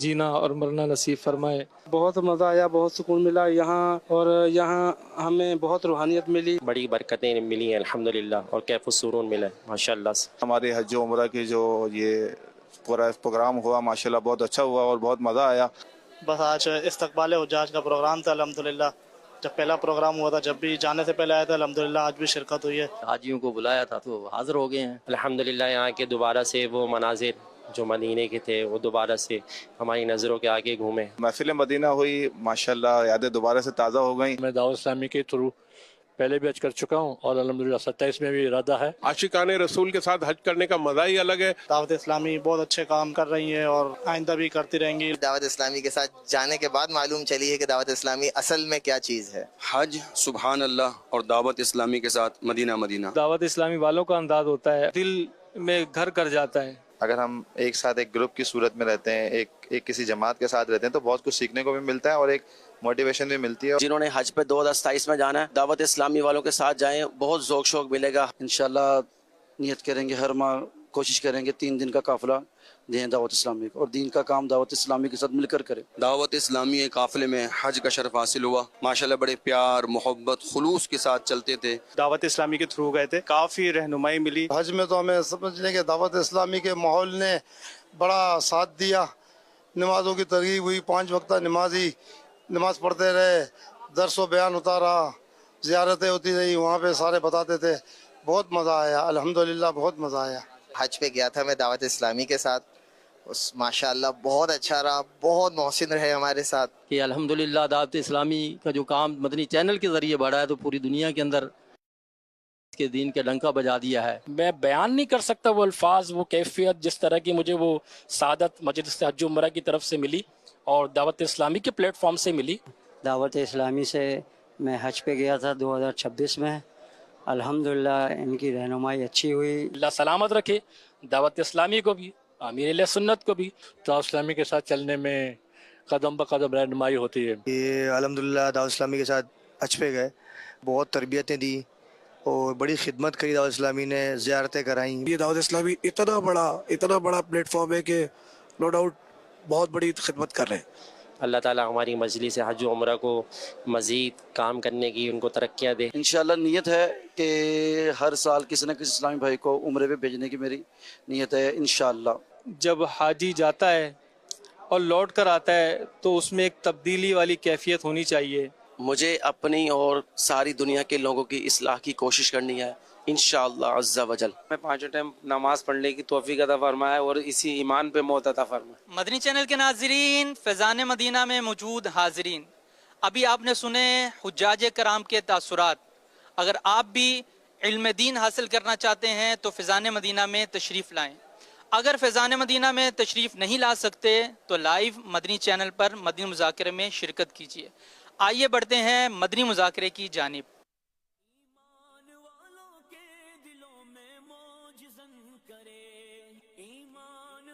जीना और मरना नसीब फरमाए। बहुत मज़ा आया, बहुत सुकून मिला यहाँ, और यहाँ हमें बहुत रूहानियत मिली। बड़ी बरकतें मिली हैं अल्हम्दुलिल्लाह, और कैफ सुरूर मिला है माशाअल्लाह से। हमारे हज उम्रा की जो ये पूरा प्रोग्राम हुआ माशाल्लाह बहुत अच्छा हुआ और बहुत मज़ा आया। बस आज इस्तकबाल हुज्जाज का प्रोग्राम था अल्हम्दुलिल्लाह। जब पहला प्रोग्राम हुआ था, जब भी जाने से पहले आया था, अल्हम्दुलिल्लाह आज भी शिरकत हुई है। हाजियों को बुलाया था तो हाजिर हो गए हैं अल्हम्दुलिल्लाह। यहाँ के दोबारा से वो मनाजिर जो मदीने के थे वो दोबारा से हमारी नज़रों के आगे घूमे। महफिल मदीना हुई माशाल्लाह, यादें दोबारा से ताज़ा हो गई। मैं दावत इस्लामी के थ्रू पहले भी हज कर चुका हूँ और अल्हम्दुलिल्लाह 27 में भी इरादा है। आशिकाने रसूल के साथ हज करने का मज़ा ही अलग है। दावत इस्लामी बहुत अच्छे काम कर रही है और आइंदा भी करती रहेंगी। दावत इस्लामी के साथ जाने के बाद मालूम चली है कि दावत इस्लामी असल में क्या चीज़ है। हज सुबहान अल्लाह और दावत इस्लामी के साथ मदीना मदीना। दावत इस्लामी वालों का अंदाज होता है, दिल में घर कर जाता है। अगर हम एक साथ एक ग्रुप की सूरत में रहते हैं, एक किसी जमात के साथ रहते हैं, तो बहुत कुछ सीखने को भी मिलता है और एक मोटिवेशन भी मिलती है। जिन्होंने हज पे 2027 में जाना है, दावत इस्लामी वालों के साथ जाएं, बहुत ज़ौक शौक मिलेगा। इंशाल्लाह नियत करेंगे, हर माह कोशिश करेंगे 3 दिन का काफिला दें दावत इस्लामी को, और दीन का काम दावत इस्लामी के साथ मिलकर करें। दावत इस्लामी के काफिले में हज का शर्फ हासिल हुआ माशाल्लाह, बड़े प्यार मोहब्बत खुलूस के साथ चलते थे। दावत इस्लामी के थ्रू गए थे, काफ़ी रहनुमाई मिली। हज में तो हमें समझने के दावत इस्लामी के माहौल ने बड़ा साथ दिया। नमाजों की तरगीब हुई, 5 वक्त नमाज पढ़ते रहे, दर्स व बयान होता रहा, ज़ियारतें होती रही, वहाँ पे सारे बताते थे। बहुत मज़ा आया, अल्हम्दुलिल्लाह बहुत मज़ा आया। हज पे गया था मैं दावत इस्लामी के साथ, उस माशाअल्लाह बहुत अच्छा रहा, बहुत मोहसिन रहे हमारे साथ। कि अल्हम्दुलिल्लाह दावत इस्लामी का जो काम मदनी चैनल के ज़रिए बढ़ा है तो पूरी दुनिया के अंदर के दीन के डंका बजा दिया है। मैं बयान नहीं कर सकता वो अल्फाज, वो कैफियत जिस तरह की मुझे वो सादत मजलिस हज उम्रा की तरफ से मिली और दावत इस्लामी के प्लेटफॉर्म से मिली। दावत इस्लामी से मैं हज पे गया था 2026 में। अल्हम्दुलिल्लाह इनकी रहनुमाई अच्छी हुई। अल्लाह सलामत रखे दावत इस्लामी को भी, आमीर सुन्नत को भी। दावत इस्लामी के साथ चलने में कदम ब कदम रहनुमाई होती है। ये अल्हम्दुलिल्लाह दावत इस्लामी के साथ हज पे गए, बहुत तरबियतें दी और बड़ी खिदमत करी दावत इस्लामी ने, ज़ियारतें कराई। ये दावत इस्लामी इतना बड़ा प्लेटफॉर्म है कि नो डाउट बहुत बड़ी खिदमत कर रहे हैं। अल्लाह ताला हमारी मजलिस हज उम्रा को मज़ीद काम करने की उनको तरक्कियाँ दे। इंशाल्लाह नियत है कि हर साल किसी न किसी इस्लामी भाई को उम्रे पे भेजने की मेरी नियत है इंशाल्लाह। जब हाजी जाता है और लौट कर आता है तो उसमें एक तब्दीली वाली कैफियत होनी चाहिए। मुझे अपनी और सारी दुनिया के लोगों की इस्लाह की कोशिश करनी है इंशाअल्लाह अज़्ज़ा वजल। मैं 5 टाइम नमाज पढ़ने की तौफीक अता फरमाए और इसी ईमान पे मौत अता फरमाए। मदनी चैनल के नाज़रीन, फैज़ान मदीना में मौजूद हाज़रीन, अभी आपने सुने हुज्जाज कराम के तासुरात। अगर आप भी इल्म दीन हासिल करना चाहते हैं तो फैज़ान मदीना में तशरीफ़ लाएँ। अगर फैज़ान मदीना में तशरीफ़ नहीं ला सकते तो लाइव मदनी चैनल पर मदनी मुज़ाकरे में शिरकत कीजिए। आइए बढ़ते हैं मदनी मुज़ाकरे की जानिब।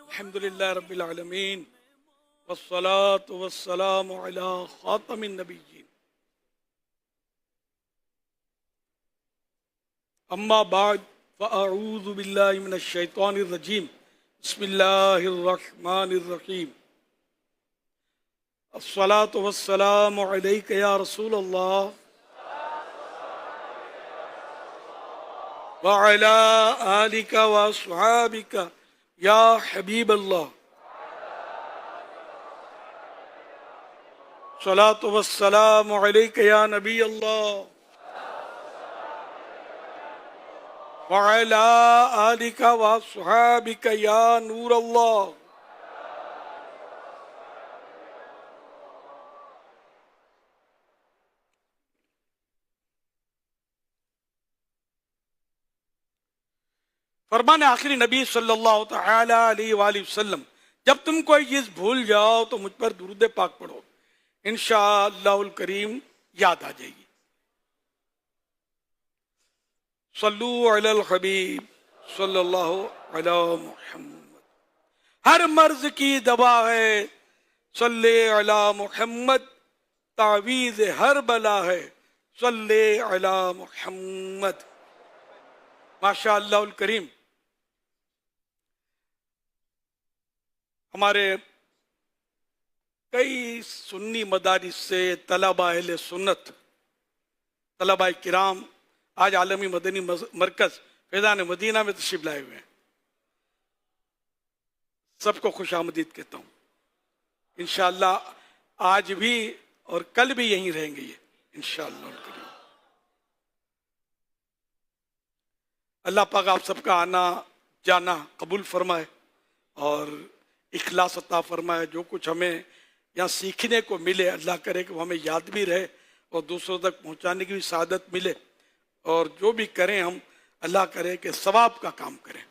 अल्हम्दुलिल्लाह रब्बिल आलमीन वस्सलातु वस्सलामु अला खातमिन नबिय्यीन अम्मा बाद फ़अऊज़ु बिल्लाहि मिनश शैतानिर रजीम बिस्मिल्लाहिर रहमानिर रहीम अस्सलातु वस्सलामु अलैका या रसूलल्लाह व अला आलिका व अस्हाबिका या हबीब अल्लाह। सलातु वस्सलामु अलैका या नबी अल्लाह व अला आलिका व अस्हाबिका या नूर अल्लाह। फरमान आखिरी नबी सल्लल्लाहु तआला अलैहि वसल्लम, जब तुम कोई चीज़ भूल जाओ तो मुझ पर दुरूद पाक पढ़ो, इंशाअल्लाहुल करीम याद आ जाएगी। सल्लू अलल हबीब सल्लल्लाहु अला मुहम्मद। हर मर्ज की दवा है सल्ले अला मुहम्मद, तावीज़ हर बला है सल्ले अला मुहम्मद। माशाअल्लाहुल करीम। हमारे कई सुन्नी मदारिस से तलबा अहले सुन्नत, तलबा किराम आज आलमी मदनी मरकज फैज़ान मदीना में तशरीफ लाए हुए हैं। सबको खुश आमदीद कहता हूँ। इंशाअल्लाह आज भी और कल भी यहीं रहेंगे ये इंशाअल्लाह। अल्लाह पाक आप सबका आना जाना कबूल फरमाए और इखलास अता फरमाए। जो कुछ हमें यहाँ सीखने को मिले अल्लाह करे कि वो हमें याद भी रहे और दूसरों तक पहुँचाने की भी सआदत मिले। और जो भी करें हम अल्लाह करे कि सवाब का काम करें।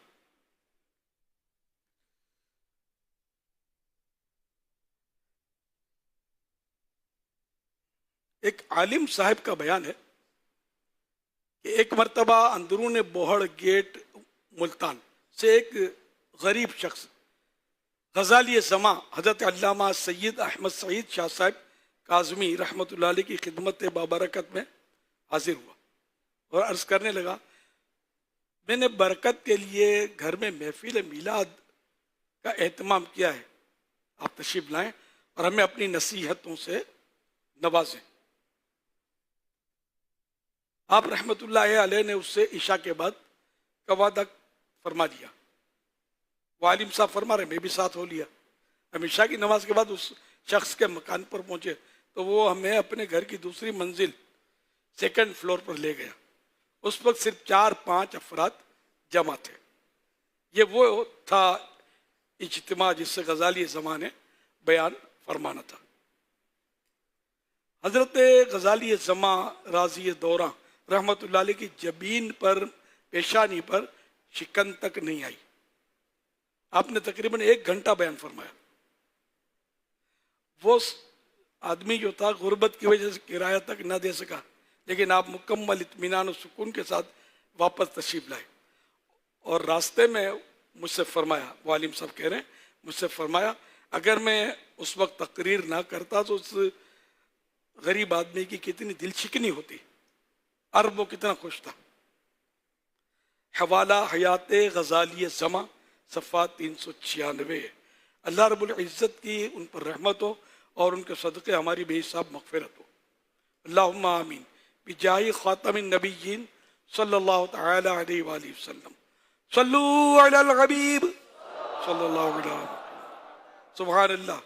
एक आलिम साहब का बयान है कि एक मर्तबा अंदरून बोहड़ गेट मुल्तान से एक गरीब शख्स गजाली ज़मा हज़रत अल्लामा सैयद अहमद सईद शाह साहब काज़मी रहमतुल्लाह अलैह की खिदमत बाबरकत में हाजिर हुआ और अर्ज़ करने लगा, मैंने बरकत के लिए घर में महफिल मीलाद का एहतमाम किया है, आप तशरीफ़ लाएं और हमें अपनी नसीहतों से नवाजें। आप रहमतुल्लाह अलैह ने उससे इशा के बाद का वादा फरमा दिया। वो आलिम साहब फरमा रहे, मैं भी साथ हो लिया। हम इशा की नमाज के बाद उस शख्स के मकान पर पहुंचे तो वो हमें अपने घर की दूसरी मंजिल सेकंड फ्लोर पर ले गया। उस वक्त सिर्फ 4-5 अफराद जमा थे। ये वो था इज्तिमा जिससे गजाली ज़मा ने बयान फरमाना था। हजरत गजाली ज़मा राज़ी दौरा रहमतुल्लाह अलैह की जबीन पर पेशानी पर शिकन तक नहीं आई। आपने तकरीबन 1 घंटा बयान फरमाया। वो आदमी जो था गुर्बत की वजह से किराया तक न दे सका, लेकिन आप मुकम्मल इत्मीनान और सुकून के साथ वापस तशरीफ लाए और रास्ते में मुझसे फरमाया, वो आलिम साहब कह रहे हैं, मुझसे फरमाया अगर मैं उस वक्त तकरीर ना करता तो उस गरीब आदमी की कितनी दिल शिकनी होती और वो कितना खुश था। हवाला हयात गजाली ज़मा सफ़ा 396। अल्लाह रब्बुल इज़्ज़त की उन पर रहमत हो और उनके सदक़े हमारी बेहिसाब मग़फ़िरत हो। अल्लाहुम्मा आमीन बिजाहि ख़ातमिन नबिय्यीन सल्लल्लाहु तआला अलैहि वसल्लम। सल्लू अलल हबीब सल्लल्लाहु अलैहि वसल्लम। सुभान अल्लाह।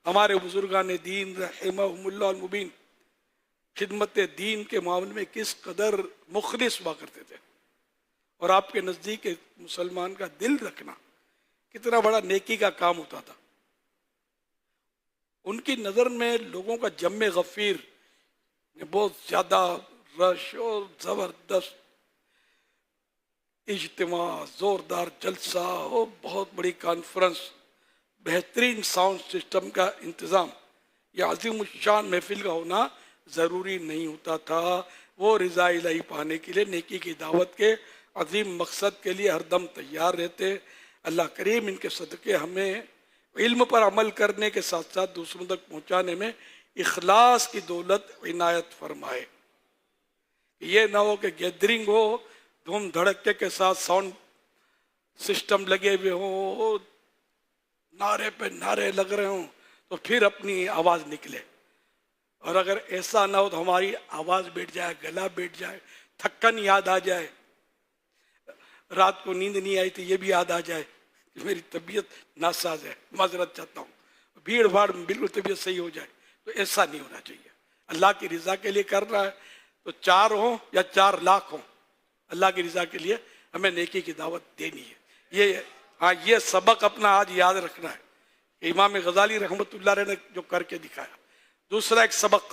हमारे बुजुर्गान दीन रहमहुमुल्लाह मुबीन खिदमत दीन के मामले में किस कदर मुखलिस हुआ करते थे और आपके नज़दीक एक मुसलमान का दिल रखना कितना बड़ा नेकी का काम होता था। उनकी नज़र में लोगों का जम्मे गफ़ीर बहुत ज़्यादा रश और ज़बरदस्त इज्तिमा, ज़ोरदार जलसा और बहुत बड़ी कॉन्फ्रेंस, बेहतरीन साउंड सिस्टम का इंतज़ाम, यह अज़ीम शान महफिल का होना ज़रूरी नहीं होता था। वो रिज़ा इलाही पाने के लिए नेकी की दावत के अजीम मकसद के लिए हरदम तैयार रहते। अल्लाह करीम इनके सदक़े हमें इल्म पर अमल करने के साथ साथ दूसरों तक पहुँचाने में इखलास की दौलत इनायत फरमाए। ये ना हो कि गैदरिंग हो, धूम धड़के के साथ साउंड सिस्टम लगे हुए हों, नारे पे नारे लग रहे हों तो फिर अपनी आवाज़ निकले। और अगर ऐसा ना हो तो हमारी आवाज़ बैठ जाए, गला बैठ जाए, थक्कन याद आ जाए, रात को नींद नहीं आई तो ये भी याद आ जाए कि मेरी तबीयत नासाज है, माजरत चाहता हूँ, भीड़ भाड़ में बिल्कुल तबीयत सही हो जाए। तो ऐसा नहीं होना चाहिए। अल्लाह की रज़ा के लिए कर रहा है तो 4 हो या 4 लाख हो, अल्लाह की रज़ा के लिए हमें नेकी की दावत देनी है। ये सबक अपना आज याद रखना है। इमाम गजाली रहमतुल्लाह अलैह ने जो करके दिखाया। दूसरा एक सबक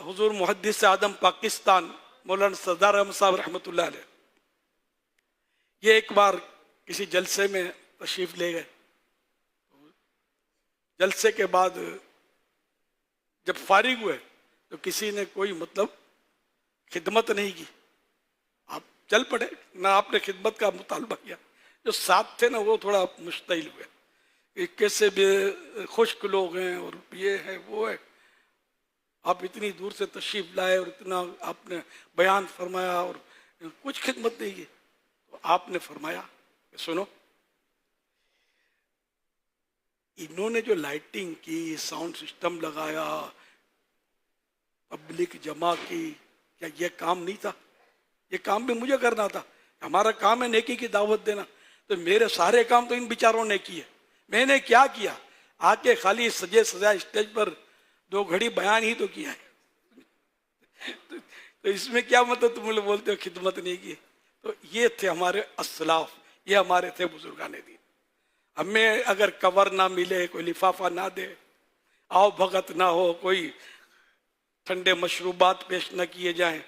हुजूर मुहद्दिस आदम पाकिस्तान मौलाना सरदार अहमद साहब रहमतुल्लाह अलैह, ये एक बार किसी जलसे में तशरीफ ले गए। जलसे के बाद जब फारिग हुए तो किसी ने कोई मतलब खिदमत नहीं की, आप चल पड़े ना, आपने खिदमत का मुतालबा किया। जो साथ थे ना वो थोड़ा मुश्तिल हुए कि कैसे भी खुश्क लोग हैं और ये है वो है, आप इतनी दूर से तशरीफ लाए और इतना आपने बयान फरमाया और कुछ खिदमत नहीं की। तो आपने फरमाया कि सुनो, इन्होंने जो लाइटिंग की, साउंड सिस्टम लगाया, पब्लिक जमा की, क्या ये काम नहीं था? ये काम भी मुझे करना था। हमारा काम है नेकी की दावत देना, तो मेरे सारे काम तो इन बेचारों ने किए। मैंने क्या किया? आके खाली सजे सजाए स्टेज पर 2 घड़ी बयान ही तो किया है। तो इसमें क्या मतलब तुम लोग बोलते हो खिदमत नहीं की? तो ये थे हमारे असलाफ, ये हमारे थे बुजुर्गाने दीन। हमें अगर कवर ना मिले, कोई लिफाफा ना दे, आओ भगत ना हो, कोई ठंडे मशरूबात पेश न किए जाएं,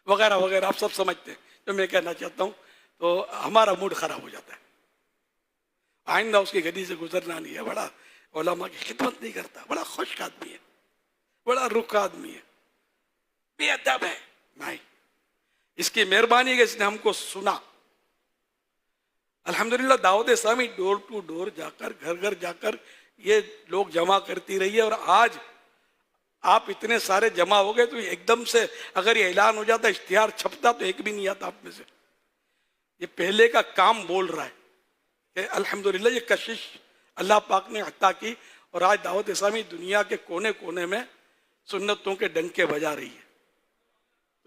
वगैरह वगैरह, आप सब समझते हैं जो मैं कहना चाहता हूँ, तो हमारा मूड खराब हो जाता है। आइंदा उसकी गली से गुजरना नहीं है। बड़ा उलमा की खिदमत नहीं करता, बड़ा खुश आदमी है, बड़ा रुख आदमी है, बेअदब है। नहीं, इसकी मेहरबानी कि इसने हमको सुना। अल्हम्दुलिल्लाह Dawat Islami door to door जाकर, घर घर जाकर ये लोग जमा करती रही है। और आज आप इतने सारे जमा हो गए तो एकदम से अगर ये ऐलान हो जाता, इश्तिहार छपता, तो एक भी नहीं आता आप में से। ये पहले का काम बोल रहा है कि अल्हम्दुलिल्लाह ये कशिश अल्लाह पाक ने अता की, और आज दावत इस्लामी दुनिया के कोने कोने में सुन्नतों के डंके बजा रही है।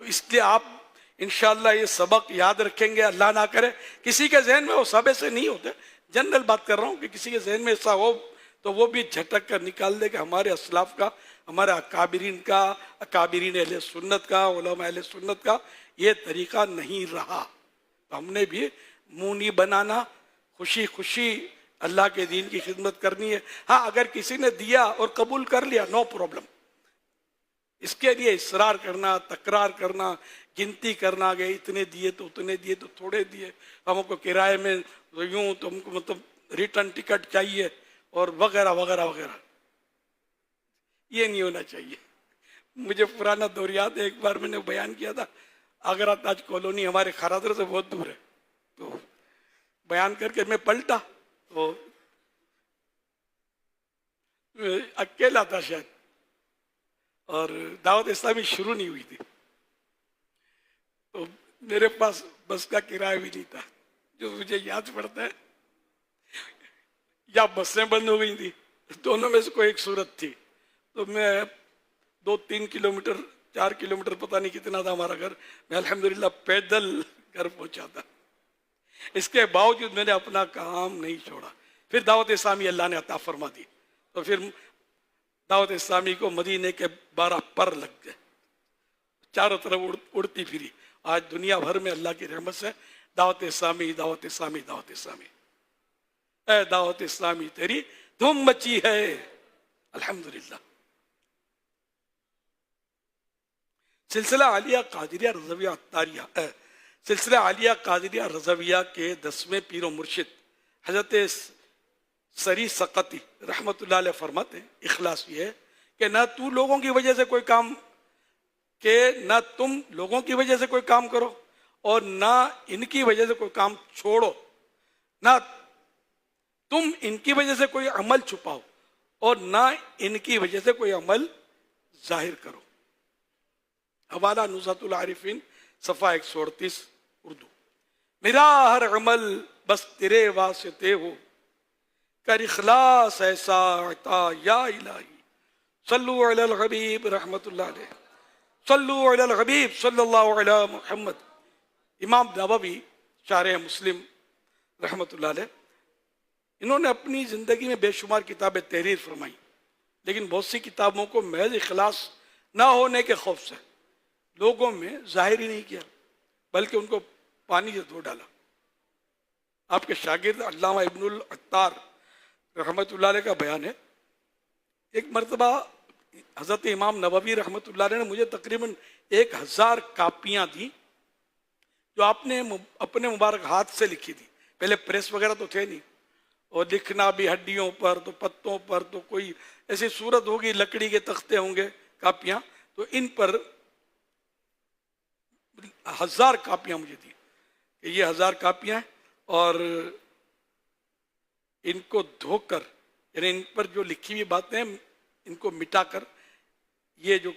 तो इसलिए आप इंशाअल्लाह ये सबक याद रखेंगे। अल्लाह ना करे किसी के जहन में, वो सब ऐसे नहीं होते, जनरल बात कर रहा हूँ, कि किसी के जहन में ऐसा हो तो वो भी झटक कर निकाल दे कि हमारे असलाफ का, हमारे अकाबिरीन का, अकाबिरीन अहले सुन्नत का, उलमा अहले सुन्नत का ये तरीका नहीं रहा। तो हमने भी मुंह नहीं बनाना, खुशी खुशी अल्लाह के दीन की खिदमत करनी है। हाँ, अगर किसी ने दिया और कबूल कर लिया, नो प्रॉब्लम। इसके लिए इसरार करना, तकरार करना, गिनती करना, गए इतने दिए तो उतने दिए तो थोड़े दिए, हमको किराए में तो यूं, तो हमको मतलब रिटर्न टिकट चाहिए, और वगैरह वगैरह वगैरह, ये नहीं होना चाहिए। मुझे पुराना दौर याद है, एक बार मैंने बयान किया था, आगरा ताज कॉलोनी हमारे खरादर से बहुत दूर है, तो बयान करके मैं पलटा, तो अकेला था शायद, और दावत इस्लामी शुरू नहीं हुई थी, तो मेरे पास बस का किराया भी नहीं था। जो मुझे याद पड़ता है, या बसें बंद हो गई थी, दोनों में से कोई एक सूरत थी, तो मैं 2-3 किलोमीटर, 4 किलोमीटर, पता नहीं कितना था हमारा घर, मैं अल्हम्दुलिल्लाह पैदल घर पहुंचा था। इसके बावजूद मैंने अपना काम नहीं छोड़ा। फिर दावत इस्लामी अल्लाह ने अता फरमा दी, तो फिर दावत इस्लामी को मदीने के 12 पर लग गए, चारों तरफ उड़ती फिरी। आज दुनिया भर में अल्लाह की रहमत से दावत इस्लामी, दावत इस्लामी, दावत इस्लामी। ऐ दावत इस्लामी तेरी धूम मची है, अल्हम्दुलिल्लाह। सिलसिला आलिया कादिरिया रज़विया अत्तारिया, सिलसिला आलिया कादिरिया रज़विया के 10वें पीरो मुर्शिद हजरत सरी सकती रहमतुल्लाह अलैह फरमाते हैं, इखलास ये है कि ना तू लोगों की वजह से कोई काम, कि ना तुम लोगों की वजह से कोई काम करो, और ना इनकी वजह से कोई काम छोड़ो, ना तुम इनकी वजह से कोई अमल छुपाओ, और ना इनकी वजह से कोई अमल जाहिर करो। हवाला नुज़हतुल आरिफीन सफ़ा 138 उर्दू। मेरा हर अमल बस तेरे वास्ते हो, कर इखलास ऐसा अता या इलाही, सल्लु अलल हबीब रहमतुल्लाह अलैह, सल्लु अलल हबीब सल्लल्लाहु अलैहि मुहम्मद। इमाम नववी शारह मुस्लिम रहमतुल्लाह अलैह, इन्होंने अपनी ज़िंदगी में बेशुमार किताबें तहरीर फरमाई, लेकिन बहुत सी किताबों को महज इखलास ना होने के खौफ से लोगों में जाहिर ही नहीं किया, बल्कि उनको पानी से धो डाला। आपके शागिर्द अल्लामा इब्नुल अत्तार रहमतुल्लाह अलैह का बयान है, एक मरतबा हज़रत इमाम नववी रहमतुल्लाह अलैह ने मुझे तकरीबन 1000 कापियाँ दी, जो आपने अपने मुबारक हाथ से लिखी थी। पहले प्रेस वगैरह तो थे नहीं, और लिखना भी हड्डियों पर, तो पत्तों पर, तो कोई ऐसी सूरत होगी, लकड़ी के तख्ते होंगे, कापियाँ, तो इन पर 1000 कापियाँ मुझे दी कि ये 1000 कापियाँ, और इनको धोकर, यानी इन पर जो लिखी हुई बातें इनको मिटाकर, ये जो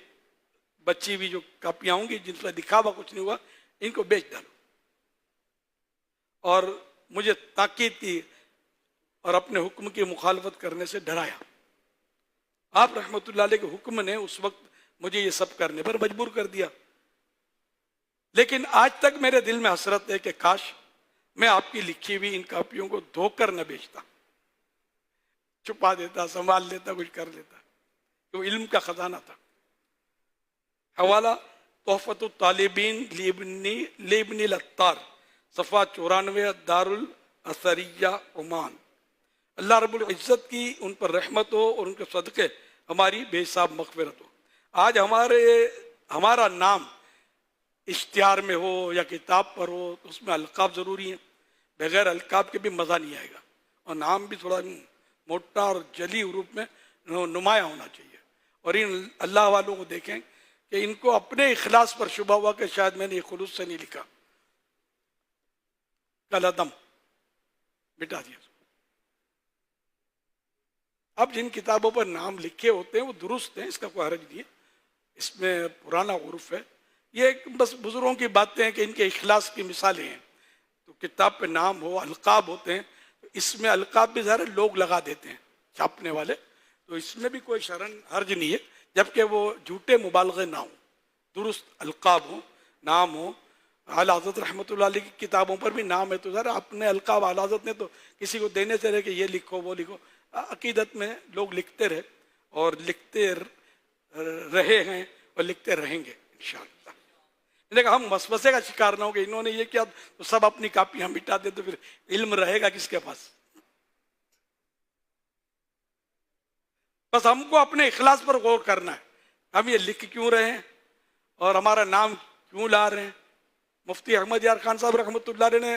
बची हुई जो कापियाँ होंगी जिन पर लिखा हुआ कुछ नहीं हुआ, इनको बेच डालो। और मुझे ताकीद थी اور اپنے حکم کی مخالفت کرنے سے ڈرایا. آپ رحمۃ اللہ علیہ کے حکم نے اس وقت مجھے یہ سب کرنے پر مجبور کر دیا. لیکن آج تک میرے دل میں حسرت ہے کہ کاش میں آپ کی لکھی ہوئی ان کاپیوں کو دھو کر نہ بیچتا، چھپا دیتا، سنبھال لیتا، کچھ کر لیتا. وہ علم کا خزانہ تھا. حوالہ تحفۃ الطالبین لابن العطار، صفحہ 94، دار الاثریہ عمان. اللہ رب العزت کی ان پر رحمت ہو اور ان کے صدقے ہماری بے حساب مغفرت ہو. آج ہمارا نام اشتہار میں ہو یا کتاب پر ہو تو اس میں القاب ضروری ہیں. بغیر القاب کے بھی مزہ نہیں آئے گا، اور نام بھی تھوڑا موٹا اور جلی حروف میں نمایاں ہونا چاہیے. اور ان اللہ والوں کو دیکھیں کہ ان کو اپنے اخلاص پر شبہ ہوا کہ شاید میں نے یہ خلوص سے نہیں لکھا، قلم مٹا دیا. اب جن کتابوں پر نام لکھے ہوتے ہیں وہ درست ہیں، اس کا کوئی حرج نہیں ہے، اس میں پرانا عرف ہے. یہ بس بزرگوں کی باتیں ہیں کہ ان کے اخلاص کی مثالیں ہیں. تو کتاب پہ نام ہو، القاب ہوتے ہیں، اس میں القاب بھی ظاہر لوگ لگا دیتے ہیں چھاپنے والے، تو اس میں بھی کوئی شرن حرج نہیں ہے، جبکہ وہ جھوٹے مبالغے نہ ہوں، درست القاب ہوں، نام ہوں. اعلیٰ حضرت رحمۃ اللہ علیہ کی کتابوں پر بھی نام ہے، تو ذرا اپنے القاب اعلیٰ حضرت نے تو کسی کو دینے سے رہے کہ یہ لکھو وہ لکھو. عقیدت میں لوگ لکھتے رہے اور لکھتے رہے ہیں اور لکھتے رہیں گے انشاءاللہ. لیکن ہم وسوسے کا شکار نہ ہو کہ انہوں نے یہ کیا تو سب اپنی کاپیاں مٹا دے، تو پھر علم رہے گا کس کے پاس؟ بس ہم کو اپنے اخلاص پر غور کرنا ہے، ہم یہ لکھ کیوں رہے ہیں اور ہمارا نام کیوں لا رہے ہیں. مفتی احمد یار خان صاحب رحمۃ اللہ علیہ نے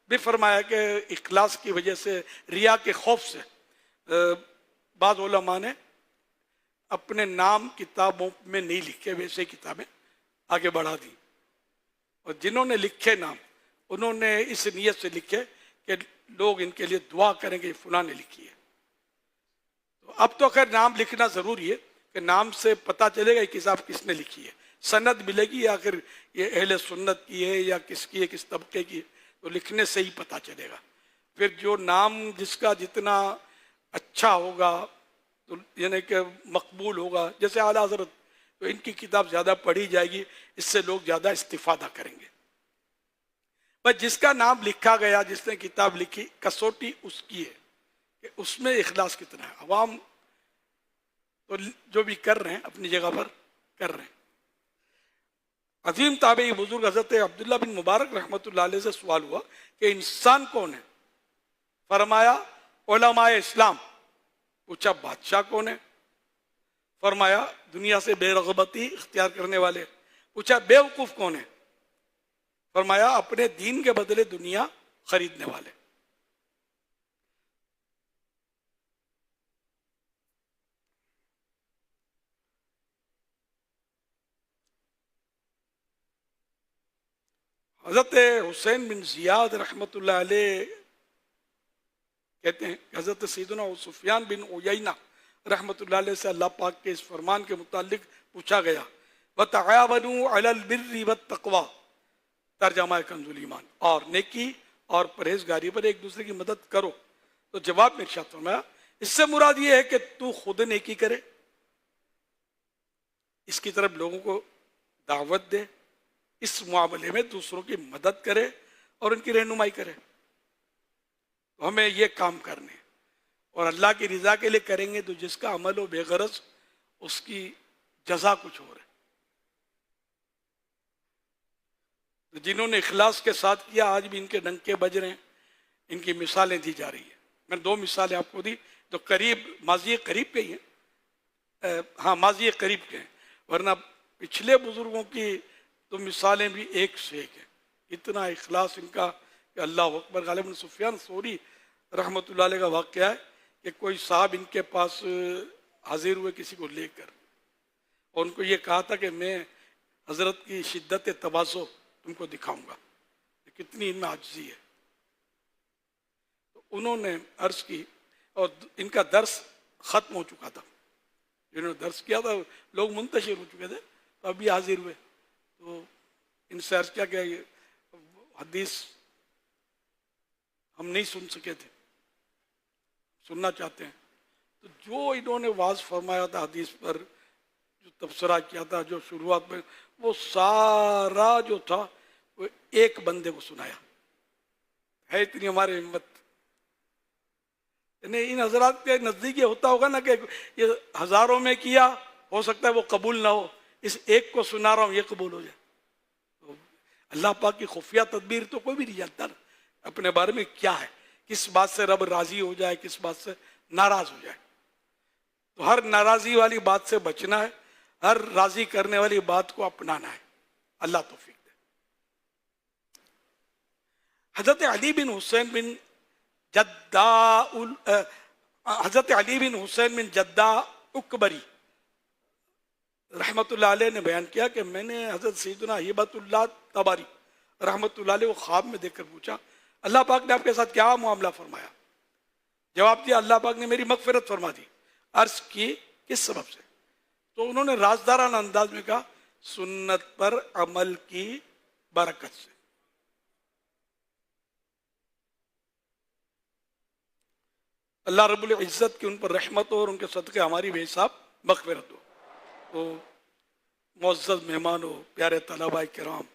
بھی فرمایا کہ اخلاص کی وجہ سے، ریا کے خوف سے بعض علماء نے اپنے نام کتابوں میں نہیں لکھے، ویسے کتابیں آگے بڑھا دی. اور جنہوں نے لکھے نام، انہوں نے اس نیت سے لکھے کہ لوگ ان کے لیے دعا کریں گے فلاں نے لکھی ہے. تو اب تو خیر نام لکھنا ضروری ہے کہ نام سے پتہ چلے گا یہ کتاب کس نے لکھی ہے، سند ملے گی آخر یہ اہل سنت کی ہے یا کس کی ہے، کس طبقے کی ہے، تو لکھنے سے ہی پتہ چلے گا. پھر جو نام جس کا جتنا اچھا ہوگا تو یعنی کہ مقبول ہوگا، جیسے اعلیٰ حضرت، تو ان کی کتاب زیادہ پڑھی جائے گی، اس سے لوگ زیادہ استفادہ کریں گے. بس جس کا نام لکھا گیا، جس نے کتاب لکھی، کسوٹی اس کی ہے کہ اس میں اخلاص کتنا ہے. عوام تو جو بھی کر رہے ہیں اپنی جگہ پر کر رہے ہیں. عظیم تابعی بزرگ حضرت عبداللہ بن مبارک رحمۃ اللہ علیہ سے سوال ہوا کہ انسان کون ہے؟ فرمایا علماء اسلام. پوچھا بادشاہ کون ہے؟ فرمایا دنیا سے بے رغبتی اختیار کرنے والے. پوچھا بیوقوف کون ہے؟ فرمایا اپنے دین کے بدلے دنیا خریدنے والے. حضرت حسین بن زیاد رحمۃ اللہ علیہ کہتے ہیں کہ حضرت سیدنا سفیان بن عیینہ رحمۃ اللہ علیہ سے اللہ پاک کے اس فرمان کے متعلق پوچھا گیا، وَتَعَاوَنُوا عَلَى الْبِرِّ وَالتَّقْوَى، ترجمہ کنز الایمان، اور نیکی اور پرہیزگاری پر ایک دوسرے کی مدد کرو. تو جواب میں ارشاد فرمایا اس سے مراد یہ ہے کہ تو خود نیکی کرے، اس کی طرف لوگوں کو دعوت دے، اس معاملے میں دوسروں کی مدد کرے اور ان کی رہنمائی کرے. تو ہمیں یہ کام کرنے، اور اللہ کی رضا کے لیے کریں گے تو جس کا عمل ہو بے غرض، اس کی جزا کچھ اور ہے. تو جنہوں نے اخلاص کے ساتھ کیا آج بھی ان کے ڈنکے بج رہے ہیں، ان کی مثالیں دی جا رہی ہیں. میں نے 2 مثالیں آپ کو دی تو قریب ماضی قریب کے ہی ہیں، ہاں ماضی قریب کے ہیں، ورنہ پچھلے بزرگوں کی تو مثالیں بھی ایک سے ایک ہیں. اتنا اخلاص ان کا کہ اللہ اکبر. غالباً سفیان ثوری رحمۃ اللہ علیہ کا واقعہ ہے کہ کوئی صاحب ان کے پاس حاضر ہوئے کسی کو لے کر، اور ان کو یہ کہا تھا کہ میں حضرت کی شدت تواضع تم کو دکھاؤں گا، کتنی ان میں عاجزی ہے. تو انہوں نے عرض کی، اور ان کا درس ختم ہو چکا تھا، جنہوں نے درس کیا تھا لوگ منتشر ہو چکے تھے، تو ابھی حاضر ہوئے. تو ان سے عرض کیا کہ حدیث ہم نہیں سن سکے تھے، सुनना चाहते हैं। तो जो इन्होंने वाज फरमाया था हदीस पर, जो तबसरा किया था, जो शुरुआत में, वो सारा जो था वो एक बंदे को सुनाया है। इतनी हमारी हिम्मत। इन हजरात के नज़दीक ये होता होगा ना कि ये हजारों में किया, हो सकता है वो कबूल ना हो, इस एक को सुना रहा हूँ, ये कबूल हो जाए। तो अल्लाह पाक की खुफिया तदबीर तो कोई भी नहीं जानता ना अपने बारे में क्या है, किस बात से रब राजी हो जाए, किस बात से नाराज हो जाए। तो हर नाराजी वाली बात से बचना है, हर राजी करने वाली बात को अपनाना है। अल्लाह तौफीक दे। हजरत अली बिन हुसैन बिन जद्दा उकबरी रहमतुल्लाह अलैह ने बयान किया कि मैंने हजरत सैयदना हिबतुल्लाह तबारी रहमतुल्लाह अलैह को ख्वाब में देखकर पूछा, अल्लाह पाक ने आपके साथ क्या मामला फरमाया? जवाब दिया, अल्लाह पाक ने मेरी मगफिरत फरमा दी। अर्ज की, किस सबब से? तो उन्होंने राजदाराना अंदाज में कहा, सुन्नत पर अमल की बरकत से। अल्लाह रब्बुल इज्जत की उन पर रहमत हो और उनके सदक़े हमारी बेहिसाब मग़फ़िरत हो। तो मुअज़्ज़ज़ मेहमान हो, प्यारे तलबा किराम,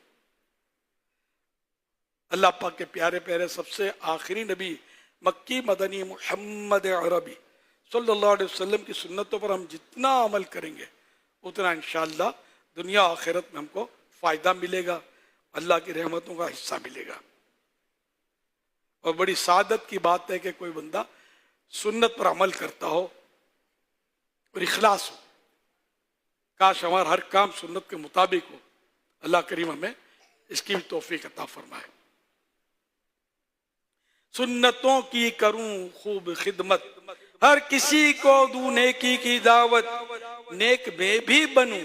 अल्लाह पाक के प्यारे प्यारे सबसे आखिरी नबी मक्की मदनी मुहम्मद अरबी सल्लल्लाहु अलैहि वसल्लम की सुन्नतों पर हम जितना अमल करेंगे उतना इंशाअल्लाह दुनिया आखिरत में हमको फ़ायदा मिलेगा, अल्लाह की रहमतों का हिस्सा मिलेगा। और बड़ी सादत की बात है कि कोई बंदा सुन्नत पर अमल करता हो और इखलास हो। काश हमारा हर काम सुन्नत के मुताबिक हो। अल्लाह करीम हमें इसकी भी तौफीक अता फरमाए। सुन्नतों की करूं खूब खिदमत, हर किसी को दूं नेकी की दावत, नेक में भी बनूं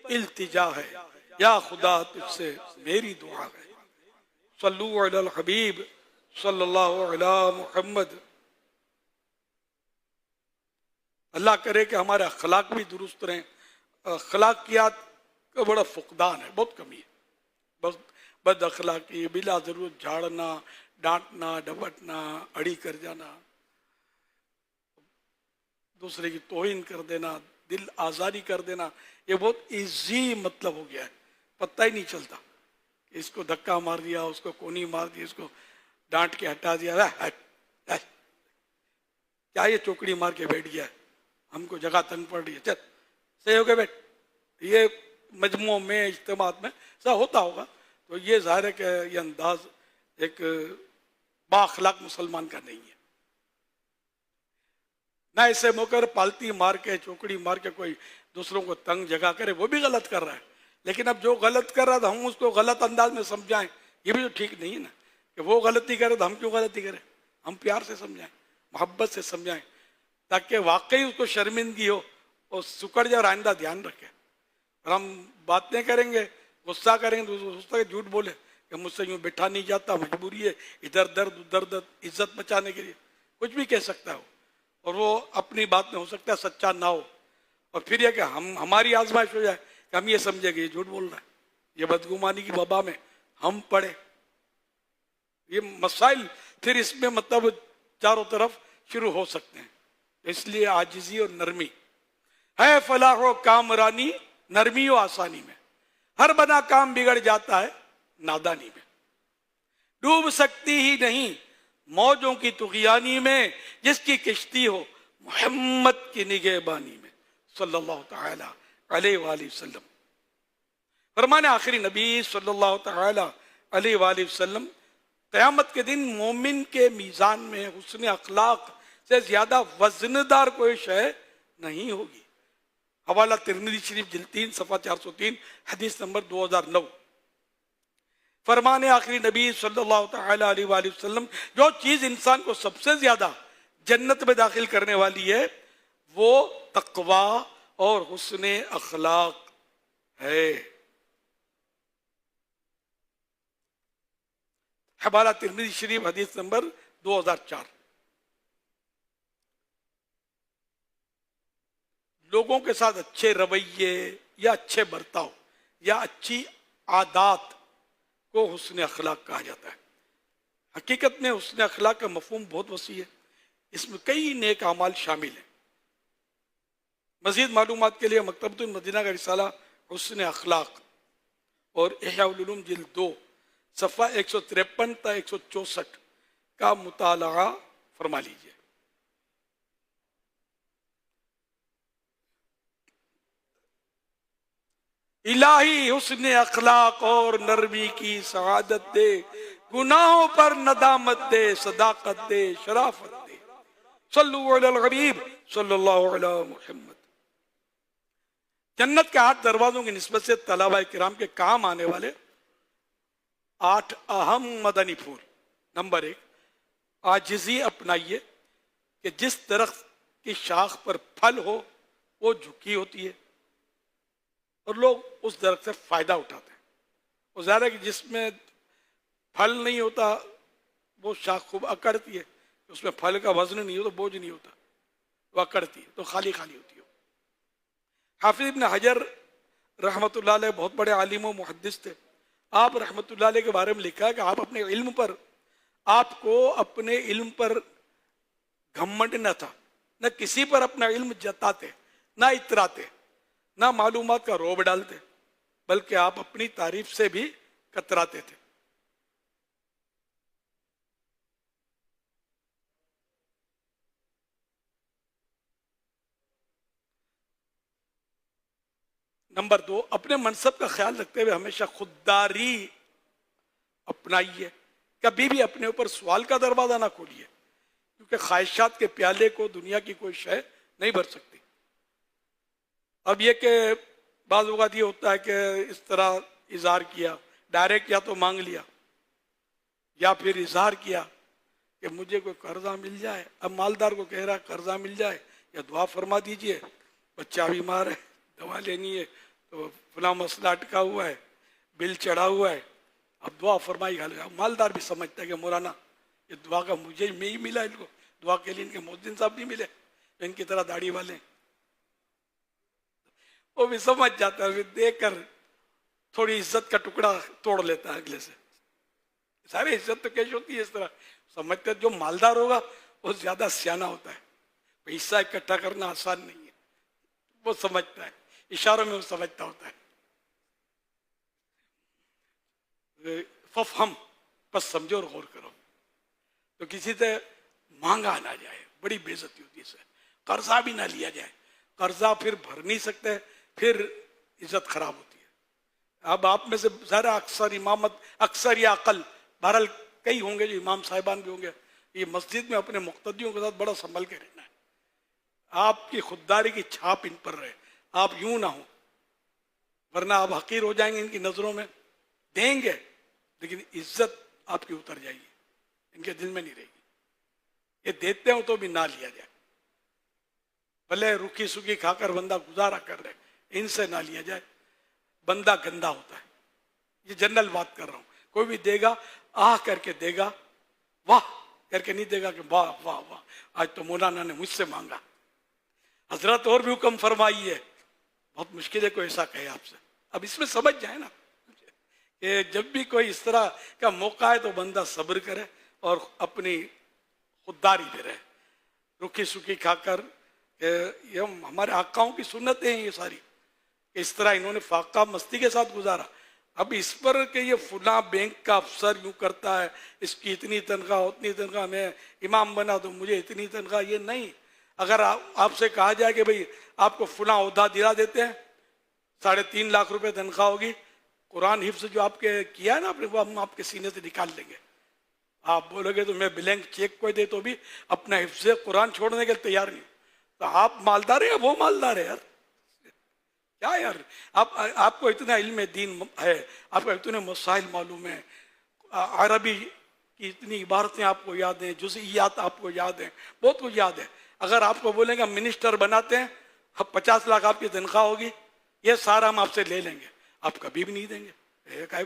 इल्तिजा है, या खुदा तुझसे मेरी दुआ है। सल्लु अलल हबीब सल्लल्लाहु अला मुहम्मद। अल्लाह करे कि हमारे अखलाक भी दुरुस्त रहें। अखलाकियात का बड़ा फुकदान है, बहुत कमी है। बस बद अखलाकी, बिला जरूरत झाड़ना, डांटना, डपटना, अड़ी कर जाना, दूसरे की तौहीन कर देना, दिल आज़ारी कर देना, ये बहुत इजी मतलब हो गया है। पता ही नहीं चलता, इसको धक्का मार दिया, उसको कोनी मार दी, इसको डांट के हटा दिया, क्या ये चौकड़ी मार के बैठ गया है, हमको जगह तंग पड़ रही है, चल सही हो गया बैठ। ये मजमुओं में, इज्तिमात में ऐसा होता होगा। तो ये ज़ाहिर है कि ये अंदाज एक बाअखलाक मुसलमान का नहीं है। ना ऐसे मौके पालती मार के, चौकड़ी मार के कोई दूसरों को तंग जगह करे, वो भी गलत कर रहा है। लेकिन अब जो गलत कर रहा था हम उसको गलत अंदाज में समझाएं, ये भी तो ठीक नहीं है ना। कि वो गलती करे तो हम क्यों गलती करें? हम प्यार से समझाएं, मोहब्बत से समझाएं, ताकि वाकई उसको शर्मिंदगी हो और सुकड़ जाए और आइंदा ध्यान रखे। और हम बातें करेंगे, गुस्सा करेंगे तो सोचता झूठ बोले कि मुझसे यूँ बैठा नहीं जाता, मजबूरी है, इधर दर्द उधर दर्द, इज्जत बचाने के लिए कुछ भी कह सकता हो। और वो अपनी बात में हो सकता है सच्चा ना हो। और फिर यह कि हमारी आजमाइश हो जाए कि हम ये समझे कि ये झूठ बोल रहा है, ये बदगुमानी की वबा में हम पड़े। ये मसाइल फिर इसमें मतलब चारों तरफ शुरू हो सकते हैं। इसलिए आजिज़ी और नरमी है फलाह कामरानी, नरमी और आसानी में। हर बना काम बिगड़ जाता है नादानी में। डूब सकती ही नहीं मौजों की तुग़यानी में, जिसकी किश्ती हो मोहम्मद की निगहबानी में सल्लल्लाहु तआला अलैहि वसल्लम। फरमाने आखिरी नबी सल्लल्लाहु तआला अलैहि वसल्लम, क़यामत के दिन मोमिन के मीज़ान में हुस्न अखलाक से ज्यादा वजनदार कोई शय नहीं होगी। हवाला तिरमिज़ी शरीफ जिल्द 3 सफ़ा 403 हदीस नंबर 2009। फरमाने आखिरी नबी सल्लल्लाहु तआला अलैहि वसल्लम, जो चीज़ इंसान को सबसे ज्यादा जन्नत में दाखिल करने वाली है वो तक़वा और हुस्न अखलाक है। हवाला तिरमिज़ी शरीफ हदीस नंबर 2004। लोगों के साथ अच्छे रवैये या अच्छे बर्ताव या अच्छी आदत को हुस्न अखलाक कहा जाता है। हकीकत में हुस्न अखलाक का मफहूम बहुत वसी है। اس میں کئی نیک اعمال شامل ہیں. مزید معلومات کے لیے مکتبۃ المدینہ کا رسالہ حسن اخلاق اور احیاء العلوم جلد 2 صفحہ 153 تا 164 کا مطالعہ فرما لیجیے. الہی حسن اخلاق اور نرمی کی سعادت دے، گناہوں پر ندامت دے، صداقت دے، شرافت دے. صلو علی الحبیب صلی اللہ علی محمد. جنت کے 8 دروازوں کی نسبت سے طلبہ کرام کے کام آنے والے 8 اہم مدنی پھول. نمبر 1، عاجزی اپنائیے کہ جس درخت کی شاخ پر پھل ہو وہ جھکی ہوتی ہے اور لوگ اس درخت سے فائدہ اٹھاتے ہیں. وہ ظاہر ہے کہ جس میں پھل نہیں ہوتا وہ شاخ خوب اکڑتی ہے، اس میں پھل کا وزن نہیں ہوتا، بوجھ نہیں ہوتا، وہ اکڑتی ہے تو خالی خالی ہوتی ہے. حافظ ابن حجر رحمۃ اللہ علیہ بہت بڑے عالم و محدث تھے. آپ رحمۃ اللہ علیہ کے بارے میں لکھا ہے کہ آپ کو اپنے علم پر گھمنڈ نہ تھا، نہ کسی پر اپنا علم جتاتے، نہ اتراتے، نہ معلومات کا روب ڈالتے، بلکہ آپ اپنی تعریف سے بھی کتراتے تھے. نمبر 2، اپنے منصب کا خیال رکھتے ہوئے ہمیشہ خودداری اپنائیے. کبھی بھی اپنے اوپر سوال کا دروازہ نہ کھولیے، کیونکہ خواہشات کے پیالے کو دنیا کی کوئی شے نہیں بھر سکتی. اب یہ کہ بعض اوقات یہ ہوتا ہے کہ اس طرح اظہار کیا، ڈائریکٹ یا تو مانگ لیا یا پھر اظہار کیا کہ مجھے کوئی قرضہ مل جائے. اب مالدار کو کہہ رہا قرضہ مل جائے یا دعا فرما دیجئے، بچہ بیمار ہے، دوا لینی ہے، تو فلاں مسئلہ اٹکا ہوا ہے، بل چڑھا ہوا ہے، اب دعا فرمائی. مالدار بھی سمجھتا ہے کہ مولانا یہ دعا کا مجھے میں ہی ملا، ان کو دعا کے لیے ان کے مؤذن صاحب نہیں ملے ان کی طرح داڑھی والے. وہ بھی سمجھ جاتا ہے، دیکھ کر تھوڑی عزت کا ٹکڑا توڑ لیتا ہے اگلے سے. سارے عزت تو کیش ہوتی ہے اس طرح سمجھتے. جو مالدار ہوگا وہ زیادہ سیانہ ہوتا ہے، پیسہ اکٹھا کرنا آسان نہیں ہے، وہ سمجھتا ہے، اشاروں میں وہ سمجھتا ہوتا ہے. ففہم، بس سمجھو اور غور کرو. تو کسی سے مانگا نہ جائے، بڑی بے عزتی ہوتی ہے اس سے. قرضہ بھی نہ لیا جائے، قرضہ پھر بھر نہیں سکتے، پھر عزت خراب ہوتی ہے. اب آپ میں سے ذرا اکثر امامت، اکثر یا اقل، بہرحال کئی ہوں گے جو امام صاحبان بھی ہوں گے، یہ مسجد میں اپنے مقتدیوں کے ساتھ بڑا سنبھل کے رہنا ہے. آپ کی خودداری کی چھاپ ان پر رہے، آپ یوں نہ ہوں، ورنہ آپ حقیر ہو جائیں گے ان کی نظروں میں. دیں گے لیکن عزت آپ کی اتر جائے گی، ان کے دل میں نہیں رہے گی. یہ دیتے ہوں تو بھی نہ لیا جائے، بھلے روکھی سوکھی کھا کر بندہ گزارا کر رہے، ان سے نہ لیا جائے. بندہ گندا ہوتا ہے، یہ جنرل بات کر رہا ہوں. کوئی بھی دے گا آہ کر کے دے گا، واہ کر کے نہیں دے گا کہ واہ واہ واہ آج تو مولانا نے مجھ سے مانگا. حضرت اور بھی حکم فرمائیے، بہت مشکل ہے کوئی ایسا کہے آپ سے. اب اس میں سمجھ جائے نا کہ جب بھی کوئی اس طرح کا موقع ہے تو بندہ صبر کرے اور اپنی خودداری پہ رہے. رکھی سکھی کھا کر، یہ ہمارے آقاؤں کی سنتیں ہیں یہ ساری، اس طرح انہوں نے فاقہ مستی کے ساتھ گزارا. اب اس پر کہ یہ فلاں بینک کا افسر یوں کرتا ہے، اس کی اتنی تنخواہ اتنی تنخواہ، میں امام بنا تو مجھے اتنی تنخواہ، یہ نہیں. اگر آپ سے کہا جائے کہ بھئی آپ کو فلاں عہدہ دلا دیتے ہیں، 3.5 لاکھ روپے تنخواہ ہوگی، قرآن حفظ جو آپ کے کیا ہے نا وہ ہم آپ کے سینے سے نکال لیں گے. آپ بولو گے تو میں بلینک چیک کوئی دے تو بھی اپنا حفظ قرآن چھوڑنے کے تیار نہیں. تو آپ مالدار ہیں یا وہ مالدار ہے یار؟ کیا یار، آپ کو اتنا علم دین ہے، آپ کو اتنے مسائل معلوم ہیں، عربی کی اتنی عبارتیں آپ کو یاد ہیں، جزئیات آپ کو یاد ہیں، بہت کچھ یاد ہے. اگر آپ کو بولیں گے منسٹر بناتے ہیں، 50 لاکھ آپ کی تنخواہ ہوگی، یہ سارا ہم آپ سے لے لیں گے، آپ کبھی بھی نہیں دیں گے.